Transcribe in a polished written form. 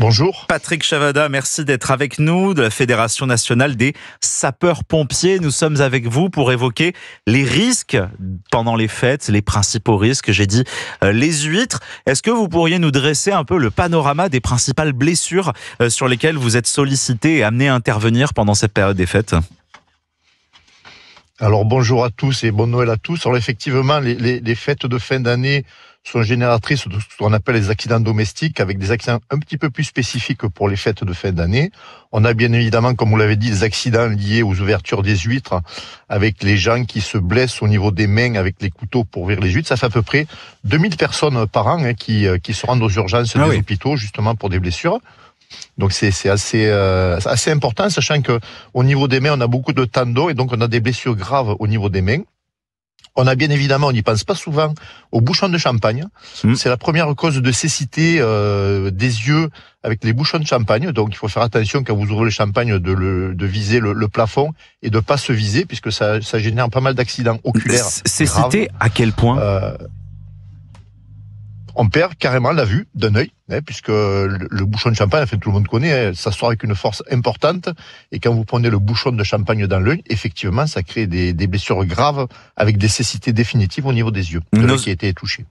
Bonjour. Patrick Chavada, merci d'être avec nous de la Fédération nationale des sapeurs-pompiers. Nous sommes avec vous pour évoquer les risques pendant les fêtes, les principaux risques, j'ai dit les huîtres. Est-ce que vous pourriez nous dresser un peu le panorama des principales blessures sur lesquelles vous êtes sollicité et amené à intervenir pendant cette période des fêtes ? Alors bonjour à tous et bon Noël à tous. Alors effectivement, les fêtes de fin d'année sont génératrices de ce qu'on appelle les accidents domestiques, avec des accidents un petit peu plus spécifiques pour les fêtes de fin d'année. On a bien évidemment, comme vous l'avez dit, des accidents liés aux ouvertures des huîtres, avec les gens qui se blessent au niveau des mains avec les couteaux pour ouvrir les huîtres. Ça fait à peu près 2000 personnes par an qui se rendent aux urgences des hôpitaux justement pour des blessures. Donc c'est assez important, sachant que au niveau des mains, on a beaucoup de tendons et donc on a des blessures graves au niveau des mains. On a bien évidemment, on n'y pense pas souvent, aux bouchons de champagne. C'est la première cause de cécité des yeux avec les bouchons de champagne. Donc il faut faire attention quand vous ouvrez le champagne de viser le plafond et de pas se viser, puisque ça génère pas mal d'accidents oculaires. Cécité à quel point on perd carrément la vue d'un œil, puisque le bouchon de champagne, tout le monde connaît, ça sort avec une force importante. Et quand vous prenez le bouchon de champagne dans l'œil, effectivement, ça crée des blessures graves avec des cécités définitives au niveau des yeux, de l'œil qui a été touché.